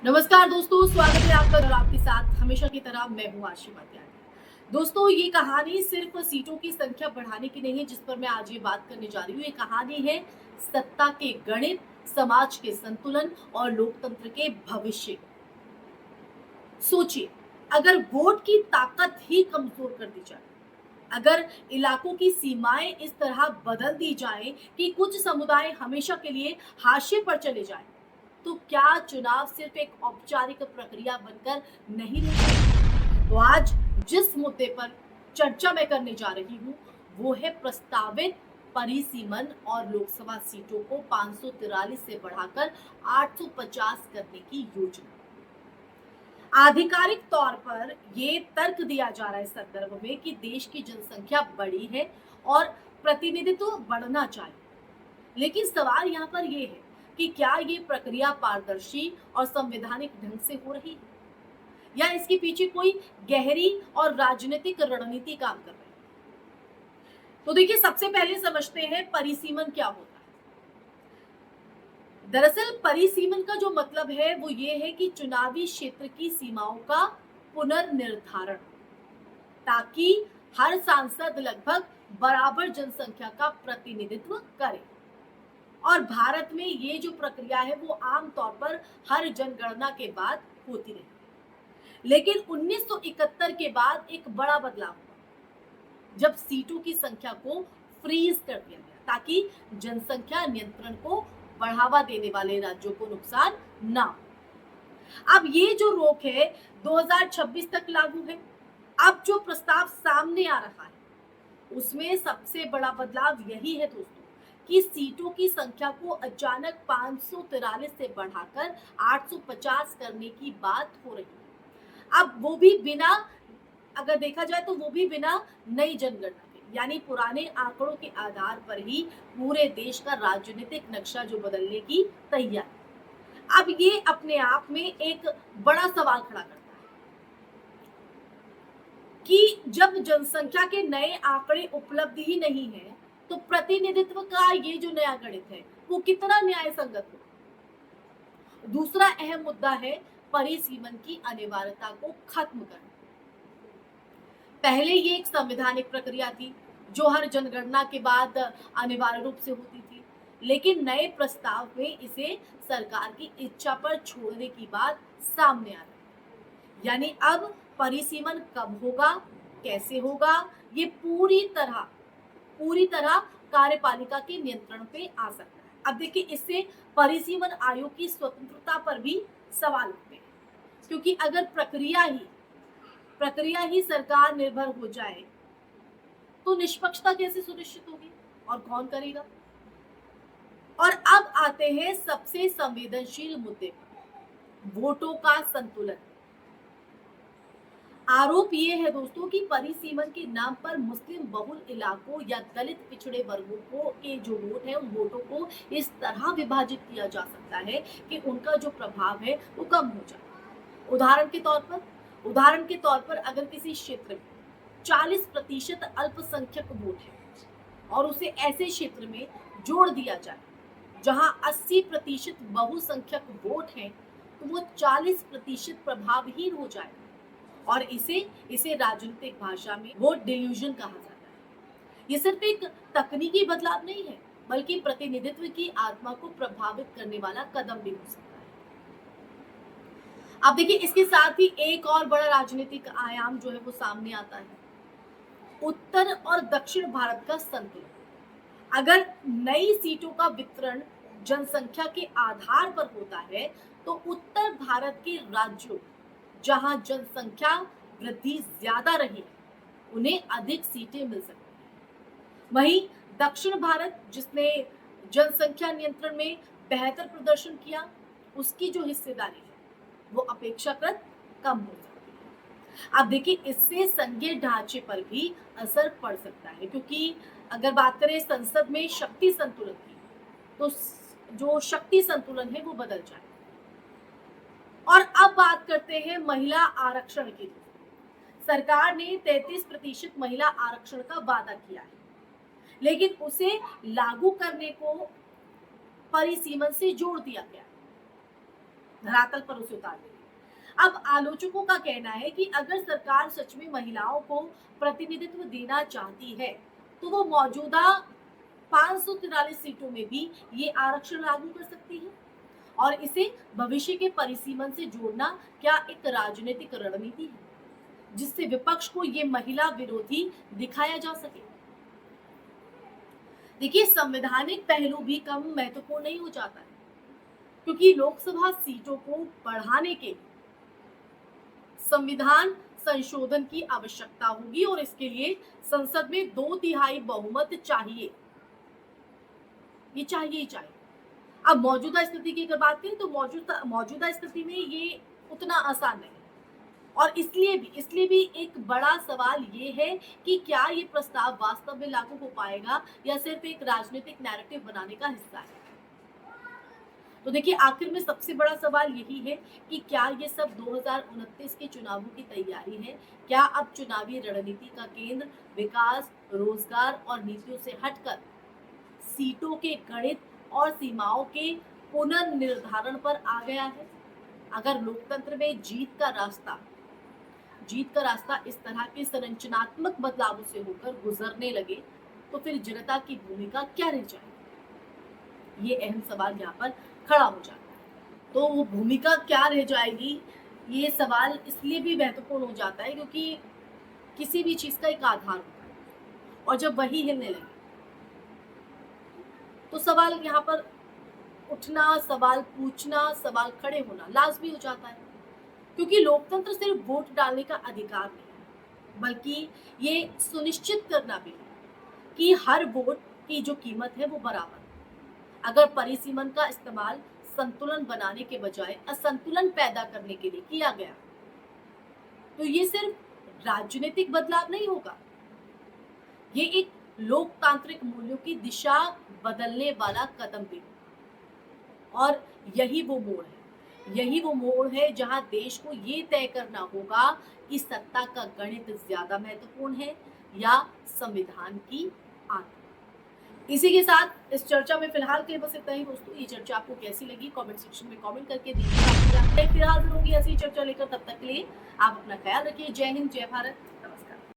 नमस्कार दोस्तों, स्वागत है आपका और आपके साथ हमेशा की तरह मैं हूँ आशी मात्यानी। दोस्तों, ये कहानी सिर्फ सीटों की संख्या बढ़ाने की नहीं है जिस पर मैं आज ये बात करने जा रही हूँ। ये कहानी है सत्ता के गणित, समाज के संतुलन और लोकतंत्र के भविष्य। सोचिए, अगर वोट की ताकत ही कमजोर कर दी जाए, अगर इलाकों की सीमाएं इस तरह बदल दी जाएं कि कुछ समुदाय हमेशा के लिए हाशिए पर चले जाएं, तो क्या चुनाव सिर्फ एक औपचारिक प्रक्रिया बनकर नहीं रह जाएगा? तो आज जिस मुद्दे पर चर्चा मैं करने जा रही हूँ, वो है प्रस्तावित परिसीमन और लोकसभा सीटों को 543 से बढ़ाकर 850 करने की योजना। आधिकारिक तौर पर ये तर्क दिया जा रहा है इस संदर्भ में कि देश की जनसंख्या बड़ी है और प्रतिनिधित्व बढ़ना चाहिए। लेकिन सवाल यहाँ पर ये है कि क्या ये प्रक्रिया पारदर्शी और संवैधानिक ढंग से हो रही है, या इसके पीछे कोई गहरी और राजनीतिक रणनीति काम कर रही है? तो देखिए, सबसे पहले समझते हैं परिसीमन क्या होता है। दरअसल परिसीमन का जो मतलब है वो ये है कि चुनावी क्षेत्र की सीमाओं का पुनर्निर्धारण, ताकि हर सांसद लगभग बराबर जनसंख्या का प्रतिनिधित्व करे। और भारत में ये जो प्रक्रिया है वो आमतौर पर हर जनगणना के बाद होती रही। लेकिन 1971 के बाद एक बड़ा बदलाव हुआ, जब सीटों की संख्या को फ्रीज कर दिया गया ताकि जनसंख्या नियंत्रण को बढ़ावा देने वाले राज्यों को नुकसान ना हो। अब ये जो रोक है 2026 तक लागू है। अब जो प्रस्ताव सामने आ रहा है उसमें सबसे बड़ा बदलाव यही है दोस्तों, कि सीटों की संख्या को अचानक 543 से बढ़ाकर 850 करने की बात हो रही है। अब वो भी बिना, अगर देखा जाए तो वो भी बिना नई जनगणना के, यानी पुराने आंकड़ों के आधार पर ही पूरे देश का राजनीतिक नक्शा जो बदलने की तैयारी। अब ये अपने आप में एक बड़ा सवाल खड़ा करता है कि जब जनसंख्या के नए आंकड़े उपलब्ध ही नहीं है, तो प्रतिनिधित्व का ये जो नया गणित है वो कितना न्याय संगत हो। दूसरा अहम मुद्दा है परिसीमन की अनिवार्यता को खत्म करना। पहले ये एक संवैधानिक प्रक्रिया थी जो हर जनगणना के बाद अनिवार्य रूप से होती थी, लेकिन नए प्रस्ताव में इसे सरकार की इच्छा पर छोड़ने की बात सामने आ रही है। यानी अब परिसीमन कब होगा, कैसे होगा, ये पूरी तरह कार्यपालिका के नियंत्रण पे आ सकता है। अब देखिए, इससे परिसीमन आयोग की स्वतंत्रता पर भी सवाल उठते हैं, क्योंकि अगर प्रक्रिया ही सरकार निर्भर हो जाए तो निष्पक्षता कैसे सुनिश्चित होगी और कौन करेगा? और अब आते हैं सबसे संवेदनशील मुद्दे पर, वोटों का संतुलन। आरोप ये है दोस्तों कि परिसीमन के नाम पर मुस्लिम बहुल इलाकों या दलित पिछड़े वर्गों को के जो वोट है उन वोटों को इस तरह विभाजित किया जा सकता है कि उनका जो प्रभाव है वो कम हो जाए। उदाहरण के तौर पर अगर किसी क्षेत्र में 40% अल्पसंख्यक वोट है और उसे ऐसे क्षेत्र में जोड़ दिया जाए जहां 80% बहुसंख्यक वोट हैं, तो वो 40% प्रभावहीन हो जाए। और इसे राजनीतिक भाषा में वोट डिल्यूजन कहा जाता है। ये सिर्फ एक तकनीकी बदलाव नहीं है, बल्कि प्रतिनिधित्व की आत्मा को प्रभावित करने वाला कदम भी हो सकता है। अब देखिए, इसके साथ ही एक और बड़ा राजनीतिक आयाम जो है वो सामने आता है, उत्तर और दक्षिण भारत का संतुलन। अगर नई सीटों का वितरण जनसंख्या के आधार पर होता है, तो उत्तर भारत के राज्यों जहां जनसंख्या वृद्धि ज्यादा रही है उन्हें अधिक सीटें मिल सकती हैं। वहीं दक्षिण भारत, जिसने जनसंख्या नियंत्रण में बेहतर प्रदर्शन किया, उसकी जो हिस्सेदारी है वो अपेक्षाकृत कम हो सकती है। अब देखिए, इससे संघीय ढांचे पर भी असर पड़ सकता है, क्योंकि अगर बात करें संसद में शक्ति संतुलन की, तो जो शक्ति संतुलन है वो बदल जाए। और अब बात करते हैं महिला आरक्षण की। सरकार ने 33% महिला आरक्षण का वादा किया है, लेकिन उसे लागू करने को परिसीमन से जोड़ दिया गया। धरातल पर उसे उतार देगी। अब आलोचकों का कहना है कि अगर सरकार सच में महिलाओं को प्रतिनिधित्व देना चाहती है तो वो मौजूदा 543 सीटों में भी ये आरक्षण लागू कर सकती है और इसे भविष्य के परिसीमन से जोड़ना क्या एक राजनीतिक रणनीति है जिससे विपक्ष को ये महिला विरोधी दिखाया जा सके। देखिए, संवैधानिक पहलू भी कम महत्वपूर्ण नहीं हो जाता है, क्योंकि लोकसभा सीटों को बढ़ाने के संविधान संशोधन की आवश्यकता होगी और इसके लिए संसद में 2/3 बहुमत चाहिए। ये चाहिए ही चाहिए। अब मौजूदा स्थिति की अगर बात करें तो मौजूदा स्थिति में ये उतना आसान नहीं है और इसलिए भी एक बड़ा सवाल ये है कि क्या ये प्रस्ताव वास्तव में लागू हो पाएगा या सिर्फ एक राजनीतिक नैरेटिव बनाने का हिस्सा है। तो देखिए, आखिर में सबसे बड़ा सवाल यही है कि क्या ये सब 2029 के चुनावों की तैयारी है। क्या अब चुनावी रणनीति का केंद्र विकास, रोजगार और नीतियों से हटकर सीटों के गणित और सीमाओं के पुनर्निर्धारण पर आ गया है। अगर लोकतंत्र में जीत का रास्ता इस तरह के संरचनात्मक बदलावों से होकर गुजरने लगे तो फिर जनता की भूमिका क्या रह जाएगी। ये अहम सवाल यहाँ पर खड़ा हो जाता है। तो वो भूमिका क्या रह जाएगी, ये सवाल इसलिए भी महत्वपूर्ण हो जाता है क्योंकि किसी भी चीज का एक आधार होता है और जब वही हिलने लगे तो सवाल यहाँ पर उठना, सवाल पूछना, सवाल खड़े होना लाजमी हो जाता है। क्योंकि लोकतंत्र सिर्फ वोट डालने का अधिकार नहीं है, बल्कि ये सुनिश्चित करना भी है कि हर वोट की जो कीमत है वो बराबर है। अगर परिसीमन का इस्तेमाल संतुलन बनाने के बजाय असंतुलन पैदा करने के लिए किया गया तो ये सिर्फ राजनीतिक बदलाव नहीं होगा, ये एक लोकतांत्रिक मूल्यों की दिशा बदलने वाला कदम भी और यही वो मोड़ है जहां देश को ये तय करना होगा कि सत्ता का गणित ज्यादा महत्वपूर्ण है या संविधान की आत्मा। इसी के साथ इस चर्चा में फिलहाल के बस इतना ही दोस्तों। ये चर्चा आपको कैसी लगी कमेंट सेक्शन में कमेंट करके दीजिए। फिर हाजिर होंगी ऐसी चर्चा लेकर, तब तक के लिए आप अपना ख्याल रखिए। जय हिंद, जय भारत।